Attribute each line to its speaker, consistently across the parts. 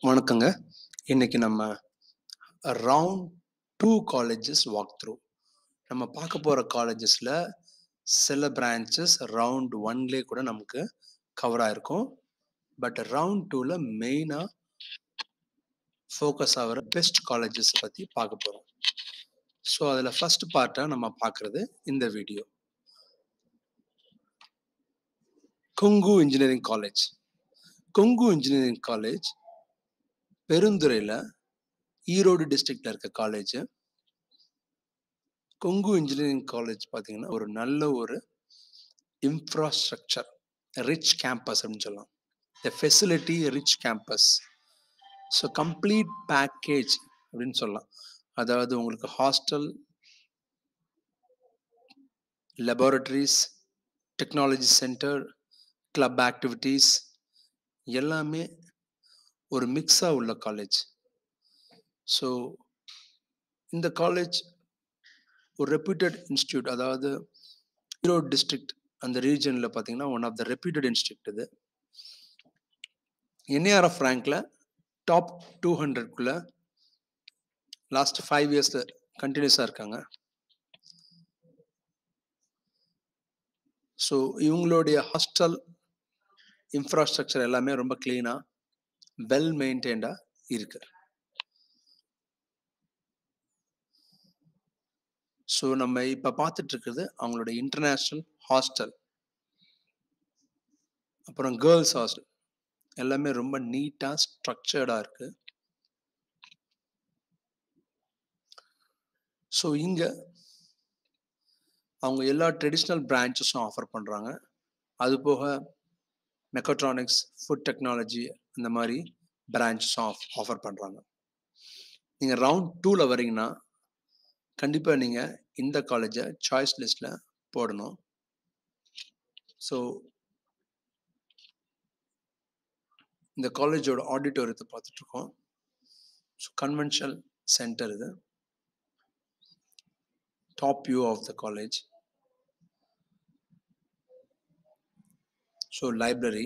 Speaker 1: வணக்கங்க. இன்னைக்கு நம்ம ரவுண்ட் 2 காலேஜஸ் வாக் த்ரூ. நம்ம பார்க்க போற காலேஜஸ்ல சில பிரான்ச்சஸ் ரவுண்ட் 1லே கூட நமக்கு கவர் ஆயிருக்கும். பட் ரவுண்ட் 2ல மெயினா ஃபோக்கஸ் ஆகுற பெஸ்ட் காலேஜஸ் பத்தி பார்க்க போறோம். ஸோ அதுல ஃபர்ஸ்ட் பார்ட்டா நம்ம பார்க்கறது இந்த video. Kongu engineering college. Kongu engineering college பெருந்துறையில ஈரோடு டிஸ்ட்ரிக்ட்ல இருக்க காலேஜ். கொங்கு இன்ஜினியரிங் காலேஜ் பார்த்தீங்கன்னா ஒரு நல்ல ஒரு இன்ஃப்ராஸ்ட்ரக்சர் ரிச் கேம்பஸ் அப்படின்னு சொல்லலாம். The facility rich campus. So complete package அப்படின்னு சொல்லலாம். அதாவது உங்களுக்கு hostel, laboratories, technology centre, club activities எல்லாமே ஒரு மிக்ஸாக உள்ள காலேஜ். ஸோ இந்த காலேஜ் ஒரு ரெப்யூட்டட் இன்ஸ்டியூட், அதாவது ஈரோடு டிஸ்ட்ரிக்ட் அந்த ரீஜனில் பார்த்தீங்கன்னா one of the reputed institute இது. NARF ரேங்க்ல டாப் 200க்குள்ள லாஸ்ட் 5 இயர்ஸ்ல கண்டினியூஸாக இருக்காங்க. ஸோ இவங்களுடைய ஹாஸ்டல் இன்ஃப்ராஸ்ட்ரக்சர் எல்லாமே ரொம்ப கிளீனாக வெல் மெயின்டைன்டாக இருக்கு. ஸோ நம்ம இப்போ பார்த்துட்டு இருக்கிறது அவங்களோட இன்டர்நேஷ்னல் ஹாஸ்டல், அப்புறம் கேர்ள்ஸ் ஹாஸ்டல் எல்லாமே ரொம்ப நீட்டாக ஸ்ட்ரக்சர்டாக இருக்கு. ஸோ இங்கே அவங்க எல்லா ட்ரெடிஷ்னல் பிரான்ச்சஸும் ஆஃபர் பண்ணுறாங்க. அது போக மெக்கட்ரானிக்ஸ், ஃபுட் டெக்னாலஜி அந்த மாதிரி பிரான்ச்சஸும் ஆஃபர் பண்ணுறாங்க. நீங்கள் ரவுண்ட் 2ல வரீங்கன்னா கண்டிப்பாக நீங்கள் இந்த காலேஜை சாய்ஸ் லிஸ்ட்டில் போடணும். ஸோ இந்த காலேஜோட ஆடிட்டோரியத்தை பார்த்துட்ருக்கோம். ஸோ கன்வென்ஷனல் சென்டர் இது. Top view of the college. So library.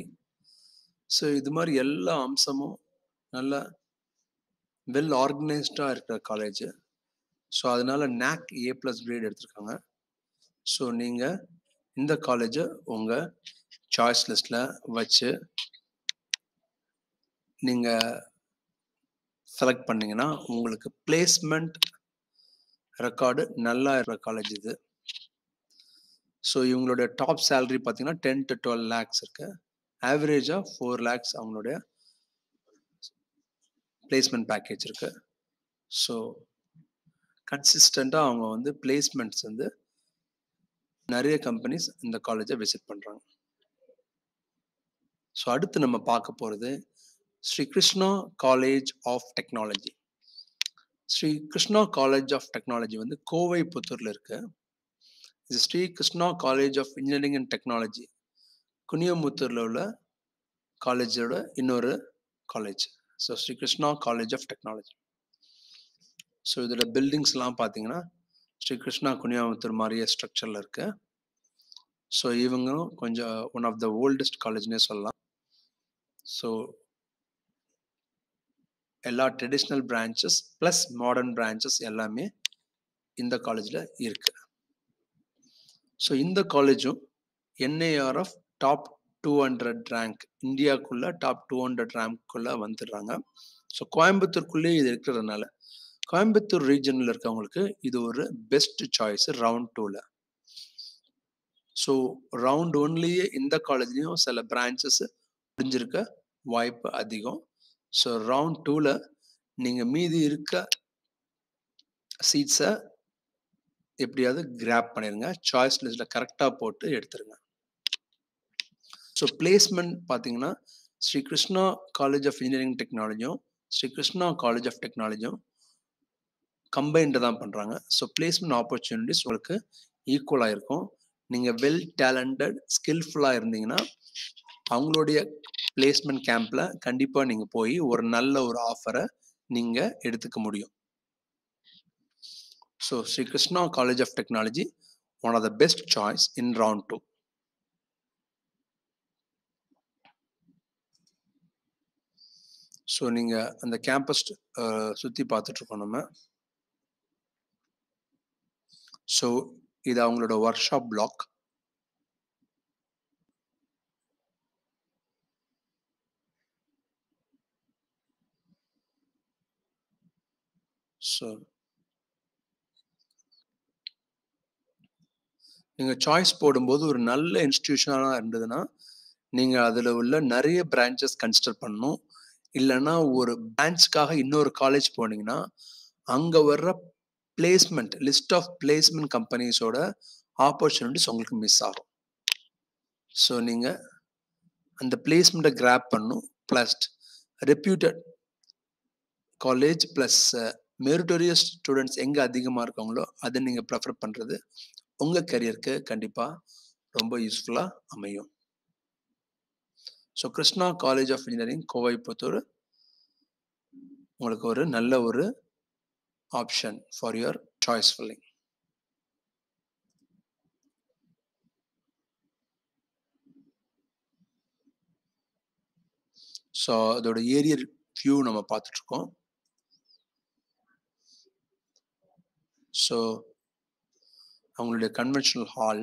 Speaker 1: So இது மாதிரி எல்லா அம்சமும் நல்லா வெல் ஆர்கனைஸ்டாக இருக்கிற காலேஜ். ஸோ அதனால NAC A+ கிரேட் எடுத்திருக்காங்க. ஸோ நீங்கள் இந்த காலேஜை உங்கள் சாய்ஸ் லிஸ்ட்டில் வச்சு நீங்கள் செலக்ட் பண்ணிங்கன்னா உங்களுக்கு பிளேஸ்மெண்ட் ரெக்கார்டு நல்லா இருக்கிற காலேஜ் இது. ஸோ இவங்களுடைய டாப் சேலரி பார்த்தீங்கன்னா 10 to 12 lakhs இருக்கு. ஆவரேஜாக 4 lakhs அவங்களுடைய பிளேஸ்மெண்ட் பேக்கேஜ் இருக்கு. ஸோ கன்சிஸ்டண்ட்டாக அவங்க வந்து பிளேஸ்மெண்ட்ஸ் வந்து நிறைய கம்பெனிஸ் இந்த காலேஜை விசிட் பண்ணுறாங்க. ஸோ அடுத்து நம்ம பார்க்க போகிறது Sri Krishna college of technology. Sri Krishna college of technology வந்து கோவை புத்தூரில் இருக்கு. இது Sri Krishna college of engineering and technology குனியமுத்தூரில் உள்ள காலேஜோட இன்னொரு college. So Sri Krishna college of technology. So இதோட பில்டிங்ஸ்லாம் பார்த்தீங்கன்னா ஸ்ரீ கிருஷ்ணா குனியாமுத்தூர் மாதிரியே ஸ்ட்ரக்சரில் இருக்கு. ஸோ இவங்களும் கொஞ்சம் ஒன் ஆஃப் த ஓல்டஸ்ட் காலேஜ்னே சொல்லலாம். ஸோ எல்லா traditional branches plus modern branches எல்லாமே இந்த காலேஜில் இருக்கு. ஸோ இந்த காலேஜும் NARF டாப் 200 ரேங்க், இந்தியாவுக்குள்ள டாப் 200 ரேங்க்குள்ளே வந்துடுறாங்க. ஸோ கோயம்புத்தூருக்குள்ளேயே இது இருக்கிறதுனால கோயம்புத்தூர் ரீஜனில் இருக்கவங்களுக்கு இது ஒரு பெஸ்ட் சாய்ஸ் ரவுண்ட் 2ல. ஸோ ரவுண்ட் 1லேயே இந்த காலேஜ்லேயும் சில பிரான்ச்சஸ் முடிஞ்சிருக்க வாய்ப்பு அதிகம். ஸோ ரவுண்ட் 2ல நீங்கள் மீதி இருக்க சீட்ஸை எப்படியாவது கிராப் பண்ணிடுங்க. சாய்ஸ் லிஸ்ட்டில் கரெக்டாக போட்டு எடுத்துருங்க. ஸோ பிளேஸ்மெண்ட் பார்த்தீங்கன்னா Sri Krishna college of engineering டெக்னாலஜியும் ஸ்ரீ கிருஷ்ணா காலேஜ் ஆஃப் டெக்னாலஜியும் கம்பைன்டு தான் பண்ணுறாங்க. ஸோ பிளேஸ்மெண்ட் ஆப்பர்ச்சுனிட்டிஸ் உங்களுக்கு ஈக்குவலாக இருக்கும். நீங்கள் வெல் டேலண்டட் ஸ்கில்ஃபுல்லாக இருந்தீங்கன்னா அவங்களுடைய பிளேஸ்மெண்ட் கேம்பில் கண்டிப்பாக நீங்கள் போய் ஒரு நல்ல ஒரு ஆஃபரை நீங்கள் எடுத்துக்க முடியும். So Sri Krishna college of technology one of the best choice in round 2. So நீங்கள் அந்த கேம்பஸ் சுற்றி பார்த்துட்ருக்கோம் நம்ம. ஸோ இது அவங்களோட ஒர்க் ஷாப் பிளாக். ஸோ நீங்கள் சாய்ஸ் போடும்போது ஒரு நல்ல இன்ஸ்டிடியூஷனாக இருந்ததுன்னா நீங்கள் அதில் உள்ள நிறைய பிரான்ச்சஸ் கன்சிடர் பண்ணணும். இல்லைன்னா ஒரு பிரான்ச்சுக்காக இன்னொரு காலேஜ் போனீங்கன்னா அங்கே வர்ற பிளேஸ்மெண்ட் லிஸ்ட் ஆஃப் பிளேஸ்மெண்ட் கம்பெனிஸோட ஆப்பர்ச்சுனிட்டிஸ் உங்களுக்கு மிஸ் ஆகும். ஸோ நீங்கள் அந்த பிளேஸ்மெண்ட்டை கிராப் பண்ணணும். Plus reputed college plus meritorious students எங்கே அதிகமாக இருக்காங்களோ அதை நீங்கள் ப்ரிஃபர் பண்ணுறது உங்கள் கரியருக்கு கண்டிப்பாக ரொம்ப யூஸ்ஃபுல்லாக அமையும். So Krishna college of engineering Kovaipudur உங்களுக்கு ஒரு நல்ல ஒரு option for your choice filling. So அதோட ஏரியர் வியூ நம்ம பார்த்துட்ருக்கோம். ஸோ அவங்களுடைய கன்வென்ஷனல் ஹால்,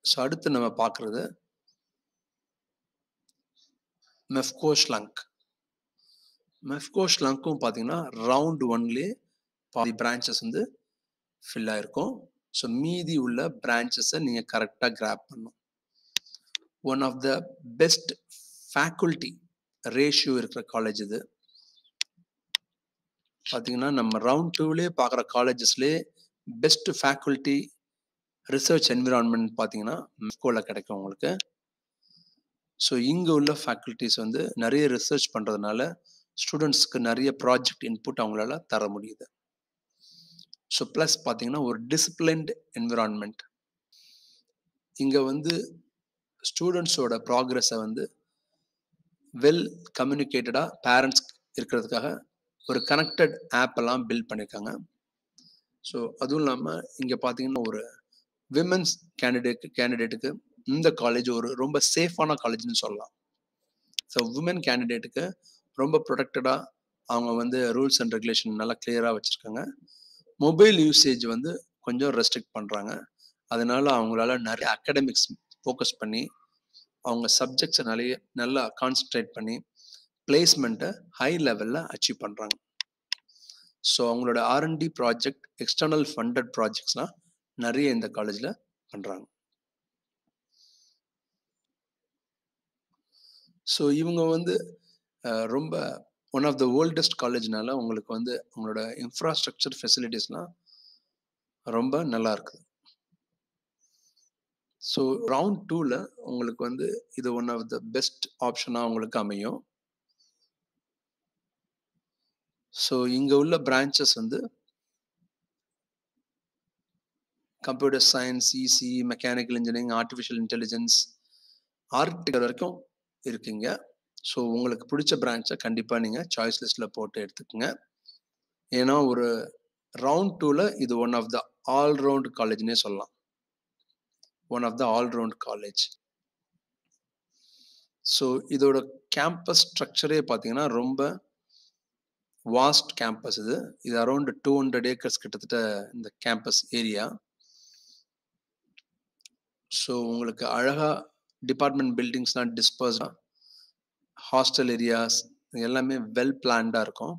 Speaker 1: ஸோ அடுத்து நம்ம பார்க்குறது மெஃப்கோ ஸ்லங்க். மெஃப்கோ ஸ்லங்க்கும் பார்த்தீங்கன்னா ரவுண்ட் ஒன்லேயே பாதி பிரான்ச்சஸ் வந்து ஃபில் ஆகிருக்கும். ஸோ மீதி உள்ள பிரான்ச்சஸை நீங்கள் கரெக்டாக கிராப் பண்ணணும். One of the best faculty ratio இருக்கிற காலேஜ் இது. பார்த்தீங்கன்னா நம்ம ரவுண்ட் டூவிலே பார்க்குற காலேஜஸ்லேயே பெஸ்ட் ஃபேக்கல்ட்டி ரிசர்ச் என்விரான்மெண்ட் பார்த்தீங்கன்னா மெஃப்கோவில் கிடைக்கும் உங்களுக்கு. ஸோ இங்கே உள்ள ஃபேக்கல்ட்டிஸ் வந்து நிறைய ரிசர்ச் பண்ணுறதுனால ஸ்டூடெண்ட்ஸ்க்கு நிறைய ப்ராஜெக்ட் இன்புட் அவங்களால தர முடியுது. ஸோ ப்ளஸ் பார்த்தீங்கன்னா ஒரு டிசிப்ளின்ட் என்விரான்மெண்ட். இங்கே வந்து ஸ்டூடெண்ட்ஸோட ப்ராக்ரஸை வந்து வெல் கம்யூனிகேட்டடாக பேரண்ட்ஸ் இருக்கிறதுக்காக ஒரு கனெக்டட் ஆப் எல்லாம் பில்ட் பண்ணியிருக்காங்க. ஸோ அதுவும் இல்லாமல் இங்கே பார்த்தீங்கன்னா ஒரு விமென்ஸ் கேண்டிடேட்டுக்கு இந்த காலேஜ் ஒரு ரொம்ப சேஃபான காலேஜ்னு சொல்லலாம். ஸோ விமென் கேண்டிடேட்டுக்கு ரொம்ப ப்ரொடெக்டடாக அவங்க வந்து ரூல்ஸ் அண்ட் ரெகுலேஷன் நல்லா கிளியராக வச்சுருக்காங்க. மொபைல் யூசேஜ் வந்து கொஞ்சம் ரெஸ்ட்ரிக்ட் பண்ணுறாங்க. அதனால அவங்களால நிறைய அகாடமிக்ஸ் ஃபோக்கஸ் பண்ணி அவங்க சப்ஜெக்ட்ஸை நல்லா கான்சன்ட்ரேட் பண்ணி பிளேஸ்மெண்ட்டை ஹை லெவலில் அச்சீவ் பண்ணுறாங்க. ஸோ அவங்களோட R&D ப்ராஜெக்ட் எக்ஸ்டர்னல் ஃபண்டட் ப்ராஜெக்ட்ஸ்லாம் நிறைய இந்த காலேஜில் பண்ணுறாங்க. ஸோ இவங்க வந்து ரொம்ப ஒன் ஆஃப் த ஓல்டஸ்ட் காலேஜ்னால உங்களுக்கு வந்து அவங்களோட இன்ஃப்ராஸ்ட்ரக்சர் ஃபெசிலிட்டிஸ்லாம் ரொம்ப நல்லா இருக்குது. ஸோ ரவுண்ட் டூவில் உங்களுக்கு வந்து இது ஒன் ஆஃப் த பெஸ்ட் ஆப்ஷனாக உங்களுக்கு அமையும். ஸோ இங்கே உள்ள பிரான்ச்சஸ் வந்து computer science, EC, mechanical engineering, artificial intelligence, architecture வரைக்கும் இருக்குங்க. ஸோ உங்களுக்கு பிடிச்ச பிரான்ச்சை கண்டிப்பாக நீங்கள் சாய்ஸ் லிஸ்ட்டில் போட்டு எடுத்துக்கோங்க. ஏன்னா ஒரு ரவுண்ட் டூவில் இது ஒன் ஆஃப் த ஆல்ரவுண்ட் காலேஜ்னே சொல்லலாம். One of the all round college. So இதோட கேம்பஸ் ஸ்ட்ரக்சரே பார்த்தீங்கன்னா ரொம்ப வாஸ்ட் கேம்பஸ். இது அரௌண்ட் 200 ஏக்கர்ஸ் கிட்டத்தட்ட இந்த கேம்பஸ் ஏரியா. ஸோ உங்களுக்கு அழகாக டிபார்ட்மெண்ட் பில்டிங்ஸ்லாம் டிஸ்பர்ஸ்டாக, ஹாஸ்டல் ஏரியாஸ் எல்லாமே வெல் பிளான்டாக இருக்கும்.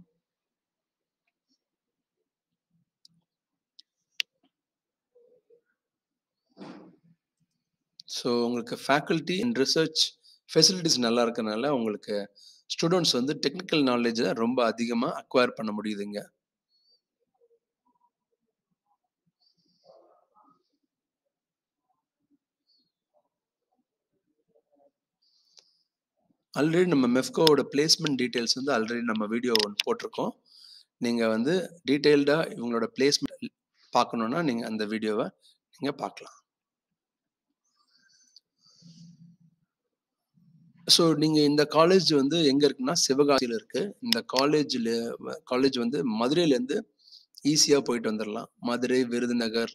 Speaker 1: ஸோ உங்களுக்கு ஃபேக்கல்ட்டி அண்ட் ரிசர்ச் ஃபெசிலிட்டிஸ் நல்லா இருக்கனால உங்களுக்கு ஸ்டூடெண்ட்ஸ் வந்து டெக்னிக்கல் நாலேஜை ரொம்ப அதிகமாக அக்வயர் பண்ண முடியுதுங்க. ஆல்ரெடி நம்ம மெஃப்கோவோட பிளேஸ்மெண்ட் டீட்டெயில்ஸ் வந்து ஆல்ரெடி நம்ம வீடியோ ஒன்று போட்டிருக்கோம். நீங்கள் வந்து டீட்டெயில்டாக இவங்களோட பிளேஸ்மெண்ட் பார்க்கணுன்னா நீங்கள் அந்த வீடியோவை நீங்கள் பார்க்கலாம். ஸோ நீங்கள் இந்த காலேஜ் வந்து எங்கே இருக்குன்னா சிவகாசியில் இருக்குது. இந்த காலேஜ் வந்து மதுரையிலேருந்து ஈஸியாக போயிட்டு வந்துடலாம். மதுரை, விருதுநகர்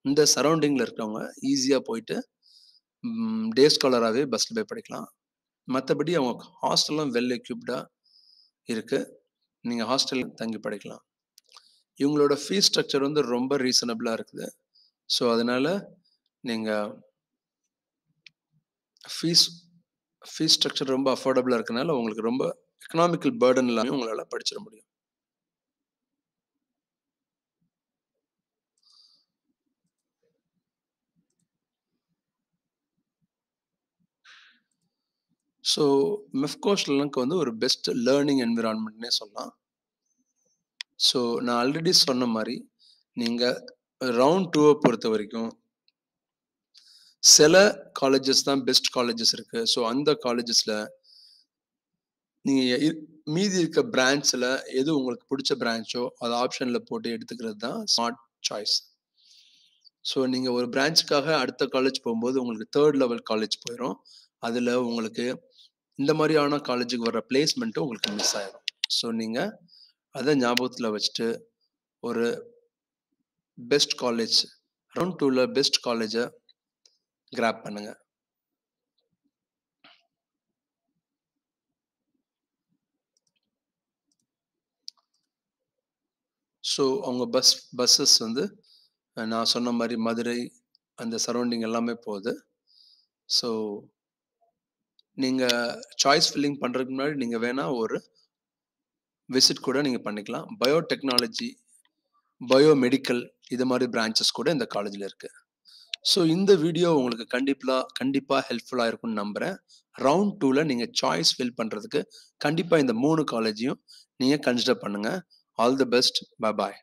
Speaker 1: இந்த சரௌண்டிங்கில் இருக்கவங்க ஈஸியாக போயிட்டு டே ஸ்காலராகவே பஸ்ஸில் போய் படிக்கலாம். மற்றபடி அவங்க ஹாஸ்டலும் வெல் எக்யூப்டாக இருக்குது. நீங்கள் ஹாஸ்டல் தங்கி படிக்கலாம். இவங்களோட ஃபீஸ் ஸ்ட்ரக்சர் வந்து ரொம்ப ரீசனபிளாக இருக்குது. ஸோ அதனால் நீங்கள் ஃபீஸ் ஸ்ட்ரக்சர் ரொம்ப அஃபோர்டபுளாக இருக்கனால உங்களுக்கு ரொம்ப எக்கனாமிக்கல் பேர்டன் இல்லாமல் உங்களால் படிச்சிட முடியும். ஸோ மெஃப்கோ ஸ்ரீலங்கா வந்து ஒரு பெஸ்ட் லேர்னிங் என்விரான்மெண்ட்னே சொல்லலாம். ஸோ நான் ஆல்ரெடி சொன்ன மாதிரி நீங்கள் ரவுண்ட் 2 பொறுத்த வரைக்கும் சில காலேஜஸ் தான் பெஸ்ட் காலேஜஸ் இருக்குது. ஸோ அந்த காலேஜஸில் நீங்கள் மீதி இருக்க பிரான்ச்சில் எது உங்களுக்கு பிடிச்ச பிரான்ச்சோ அதை ஆப்ஷனில் போட்டு எடுத்துக்கிறது தான் ஸ்மார்ட் சாய்ஸ். ஸோ நீங்கள் ஒரு பிரான்ச்சுக்காக அடுத்த காலேஜ் போகும்போது உங்களுக்கு 3rd லெவல் காலேஜ் போயிடும். அதில் உங்களுக்கு இந்த மாதிரியான காலேஜுக்கு வர பிளேஸ்மெண்ட்டும் உங்களுக்கு மிஸ் ஆயிடும். ஸோ நீங்கள் அதை ஞாபகத்தில் வச்சுட்டு ஒரு பெஸ்ட் காலேஜ் ரவுண்ட் 2ல பெஸ்ட் காலேஜை கிராப் பண்ணுங்க. ஸோ அவங்க பஸ்ஸஸ் வந்து நான் சொன்ன மாதிரி மதுரை அந்த சரௌண்டிங் எல்லாமே போகுது. ஸோ நீங்கள் சாய்ஸ் ஃபில்லிங் பண்ணுறதுக்கு முன்னாடி நீங்கள் வேணால் ஒரு விசிட் கூட நீங்கள் பண்ணிக்கலாம். பயோடெக்னாலஜி, பயோமெடிக்கல் இது மாதிரி பிரான்ச்சஸ் கூட இந்த காலேஜில் இருக்குது. ஸோ இந்த வீடியோ உங்களுக்கு கண்டிப்பாக ஹெல்ப்ஃபுல்லாக இருக்கும்னு நம்புகிறேன். ரவுண்ட் 2ல நீங்கள் சாய்ஸ் ஃபில் பண்ணுறதுக்கு கண்டிப்பாக இந்த 3 காலேஜையும் நீங்கள் கன்சிடர் பண்ணுங்கள். All the best. Bye bye.